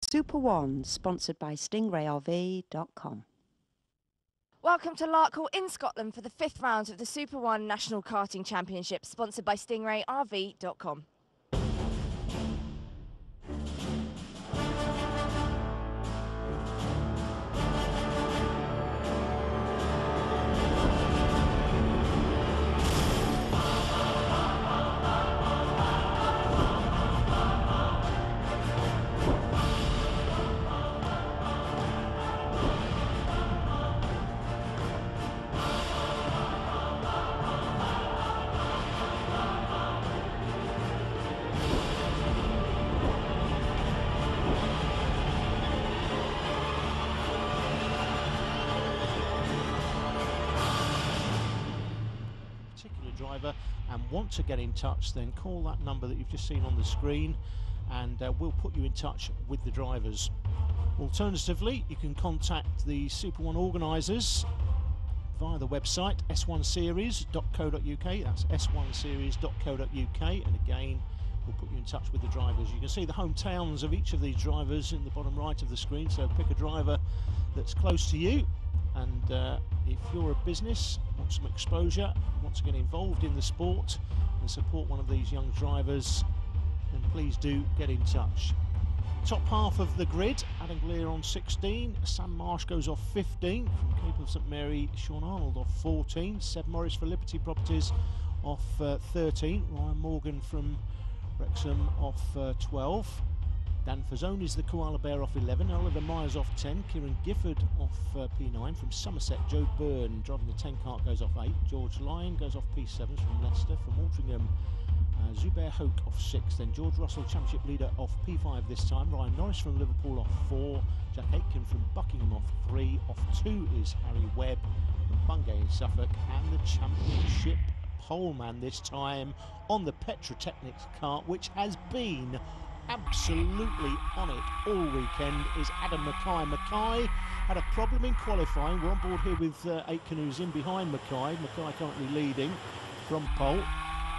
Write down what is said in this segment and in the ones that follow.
Super One, sponsored by StingrayRV.com. Welcome to Larkhall in Scotland for the 5th round of the Super One National Karting Championship, sponsored by StingrayRV.com. Particular driver and want to get in touch, then call that number that you've just seen on the screen and we'll put you in touch with the drivers. Alternatively, you can contact the Super One organisers via the website s1series.co.uk. that's s1series.co.uk, and again we'll put you in touch with the drivers. You can see the hometowns of each of these drivers in the bottom right of the screen, so pick a driver that's close to you. And if you're a business, want some exposure, want to get involved in the sport and support one of these young drivers, then please do get in touch. Top half of the grid, Adam Glear on 16, Sam Marsh goes off 15, from Cape of St Mary, Sean Arnold off 14, Seb Morris for Liberty Properties off 13, Ryan Morgan from Wrexham off 12. Dan Fazone is the Koala Bear off 11, Oliver Myers off 10, Kieran Gifford off P9 from Somerset, Joe Byrne driving the 10 kart goes off 8, George Lyon goes off P7 from Leicester, from Altrincham Zubair Hoke off 6, then George Russell championship leader off P5 this time, Ryan Norris from Liverpool off 4, Jack Aitken from Buckingham off 3, off 2 is Harry Webb from Bungay in Suffolk, and the championship poleman this time on the Petrotechnics kart, which has been absolutely on it all weekend, is Adam Mackay. Mackay had a problem in qualifying. We're on board here with Aitken, who's in behind Mackay. Mackay currently leading from pole.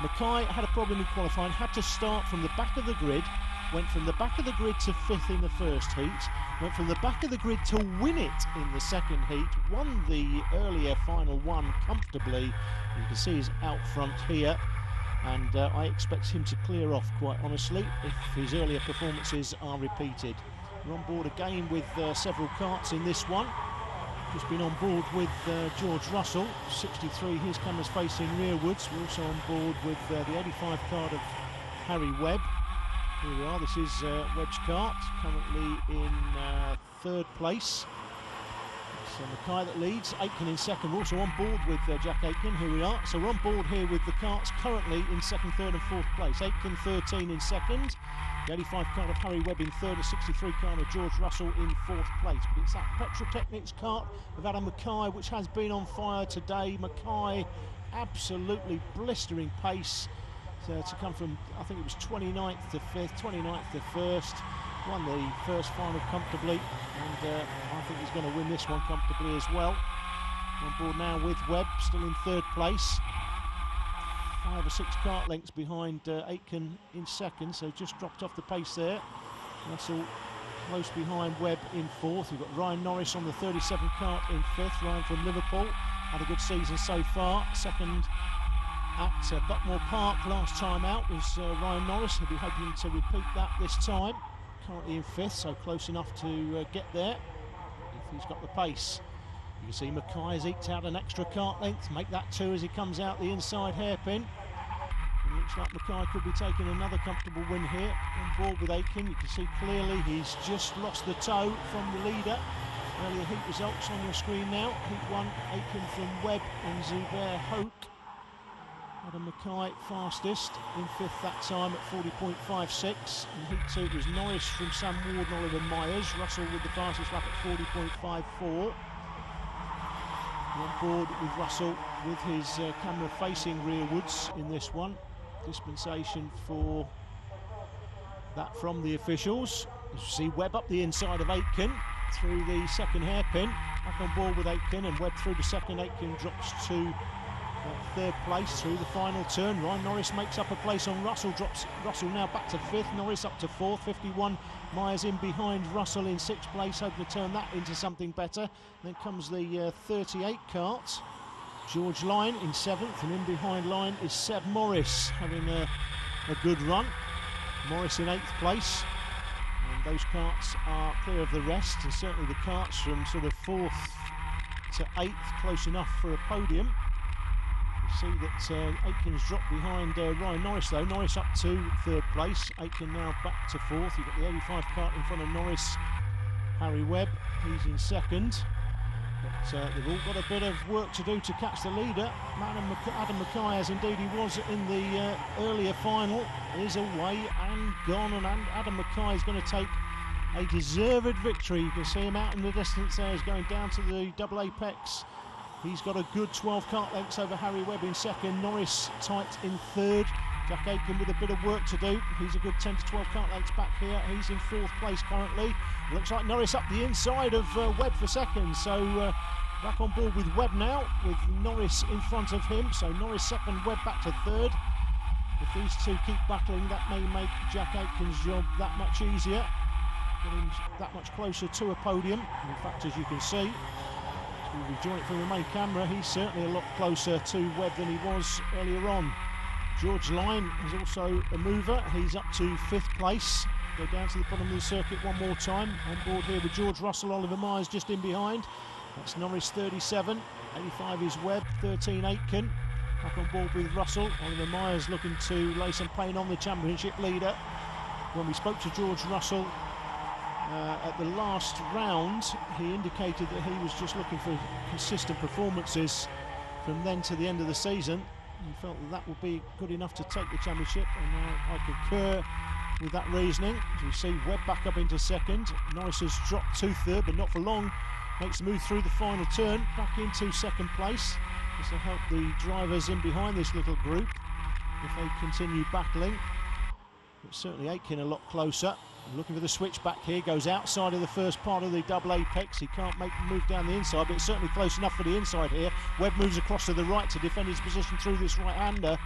Mackay had a problem in qualifying, had to start from the back of the grid, went from the back of the grid to 5th in the first heat, went from the back of the grid to win it in the second heat, won the earlier final one comfortably. You can see he's out front here, and I expect him to clear off, quite honestly, if his earlier performances are repeated. We're on board again with several karts in this one. Just been on board with George Russell, 63, his cameras facing rearwards. We're also on board with the 85 kart of Harry Webb. Here we are, this is Webb's kart, currently in 3rd place. So Mackay that leads, Aitken in second. We're also on board with Jack Aitken, here we are. So we're on board here with the karts currently in 2nd, 3rd and 4th place. Aitken 13 in 2nd, the 85 kart of Harry Webb in 3rd, the 63 kart of George Russell in 4th place. But it's that Petrotechnics kart of Adam Mackay which has been on fire today. Mackay absolutely blistering pace to come from, I think it was 29th to 5th, 29th to 1st. Won the first final comfortably, and I think he's going to win this one comfortably as well. On board now with Webb, still in 3rd place. 5 or 6 kart lengths behind Aitken in 2nd, so just dropped off the pace there. Russell close behind Webb in 4th. We've got Ryan Norris on the 37 kart in 5th. Ryan from Liverpool, had a good season so far. 2nd at Buckmore Park last time out was Ryan Norris. He'll be hoping to repeat that this time. Currently in 5th, so close enough to get there if he's got the pace. You can see Mackay has eked out an extra kart length, make that 2 as he comes out the inside hairpin. It looks like Mackay could be taking another comfortable win here. On board with Aitken, you can see clearly he's just lost the toe from the leader. Earlier heat results on your screen now. Heat 1, Aitken from Webb and Zubair Hoke. Adam Mackay fastest in 5th that time at 40.56. In Heat 2 it was Norris from Sam Ward and Oliver Myers. Russell with the fastest lap at 40.54. On board with Russell with his camera facing rearwards in this one. Dispensation for that from the officials. As you see, Webb up the inside of Aitken through the 2nd hairpin. Back on board with Aitken, and Webb through the 2nd. Aitken drops to third place through the final turn. Ryan Norris makes up a place on Russell, drops Russell now back to fifth, Norris up to fourth, 51 Myers in behind Russell in sixth place, hoping to turn that into something better. Then comes the 38 Kart, George Lyon in seventh, and in behind Lyon is Seb Morris having a good run. Morris in eighth place, and those karts are clear of the rest, and certainly the karts from sort of fourth to eighth, close enough for a podium. You see that Aitken's dropped behind Ryan Norris though. Norris up to third place, Aitken now back to fourth. You've got the 85 kart in front of Norris, Harry Webb, he's in second. But they've all got a bit of work to do to catch the leader. Adam Mackay, as indeed he was in the earlier final, is away and gone, and Adam Mackay is going to take a deserved victory. You can see him out in the distance there. He's going down to the double apex. He's got a good 12 kart lengths over Harry Webb in second. Norris tight in third. Jack Aitken with a bit of work to do. He's a good 10 to 12 kart lengths back here. He's in fourth place currently. Looks like Norris up the inside of Webb for second. So back on board with Webb now, with Norris in front of him. So Norris second, Webb back to third. If these two keep battling, that may make Jack Aitken's job that much easier, getting that much closer to a podium. In fact, as you can see, as we rejoin it from the main camera, he's certainly a lot closer to Webb than he was earlier on. George Lyon is also a mover. He's up to fifth place. Go down to the bottom of the circuit one more time. On board here with George Russell, Oliver Myers just in behind. That's Norris 37, 85 is Webb, 13 Aitken. Back on board with Russell. Oliver Myers looking to lay some pain on the championship leader. When we spoke to George Russell at the last round, he indicated that he was just looking for consistent performances from then to the end of the season. He felt that would be good enough to take the championship, and I concur with that reasoning. As you see, Webb back up into second. Norris has dropped to third, but not for long. Makes the move through the final turn, back into second place. This will help the drivers in behind this little group if they continue battling. But certainly Aitken a lot closer. Looking for the switch back here, goes outside of the first part of the double apex. He can't make the move down the inside, but it's certainly close enough for the inside here. Webb moves across to the right to defend his position through this right-hander,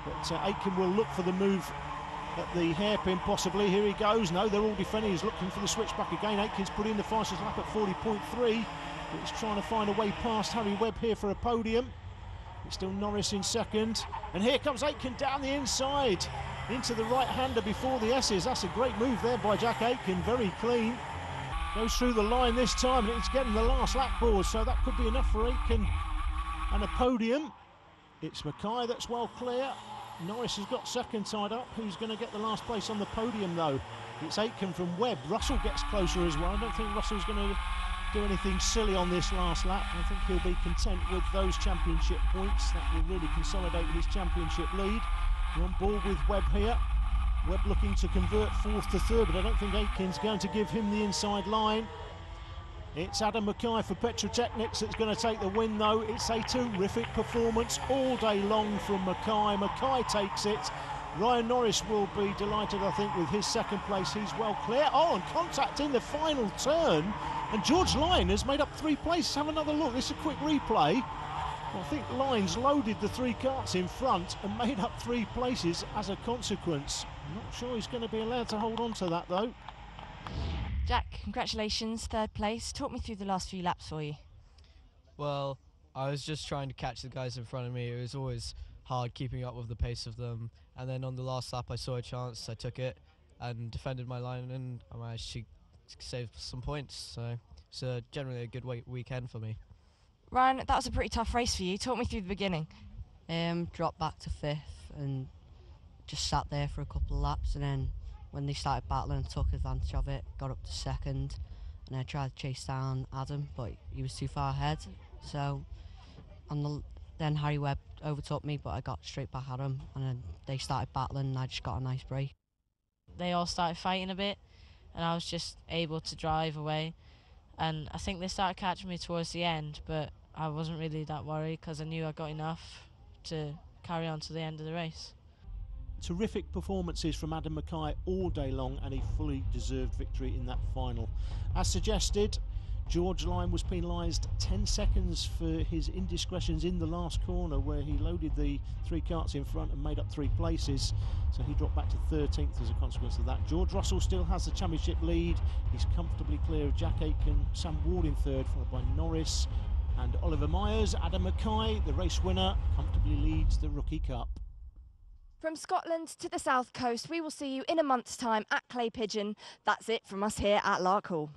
but Aitken will look for the move at the hairpin possibly. Here he goes. No, they're all defending. He's looking for the switch back again. Aitken's put in the fastest lap at 40.3, but he's trying to find a way past Harry Webb here for a podium. It's still Norris in second, and here comes Aitken down the inside into the right-hander before the S's. That's a great move there by Jack Aitken, very clean. Goes through the line this time, and it's getting the last lap board, so that could be enough for Aitken and a podium. It's Mackay that's well clear. Norris has got second tied up. Who's going to get the last place on the podium though? It's Aitken from Webb. Russell gets closer as well. I don't think Russell's going to do anything silly on this last lap. I think he'll be content with those championship points. That will really consolidate his championship lead. We're on board with Webb here. Webb looking to convert fourth to third, but I don't think Aitken's going to give him the inside line. It's Adam Mackay for Petrotechnics that's going to take the win though. It's a terrific performance all day long from Mackay. Mackay takes it. Ryan Norris will be delighted, I think, with his second place. He's well clear. Oh, and contact in the final turn. And George Lyon has made up 3 places. Have another look. This is a quick replay. Well, I think Lyons loaded the 3 karts in front and made up 3 places as a consequence. I'm not sure he's going to be allowed to hold on to that though. Jack, congratulations, third place. Talk me through the last few laps for you. Well, I was just trying to catch the guys in front of me. It was always hard keeping up with the pace of them. And then on the last lap I saw a chance, I took it and defended my line, and I managed to save some points. So it's generally a good weekend for me. Ryan, that was a pretty tough race for you. Talk me through the beginning. Dropped back to 5th and just sat there for a couple of laps, and then when they started battling, I took advantage of it, got up to 2nd, and I tried to chase down Adam, but he was too far ahead. So then Harry Webb overtook me, but I got straight back at him, and then they started battling, and I just got a nice break. They all started fighting a bit, and I was just able to drive away. And I think they started catching me towards the end, but I wasn't really that worried because I knew I got enough to carry on to the end of the race. Terrific performances from Adam Mackay all day long, and a fully deserved victory in that final. As suggested, George Lyne was penalised 10 seconds for his indiscretions in the last corner, where he loaded the 3 karts in front and made up 3 places. So he dropped back to 13th as a consequence of that. George Russell still has the championship lead. He's comfortably clear of Jack Aitken, Sam Ward in 3rd, followed by Norris and Oliver Myers. Adam Mackay, the race winner, comfortably leads the Rookie Cup. From Scotland to the south coast, we will see you in a month's time at Clay Pigeon. That's it from us here at Larkhall.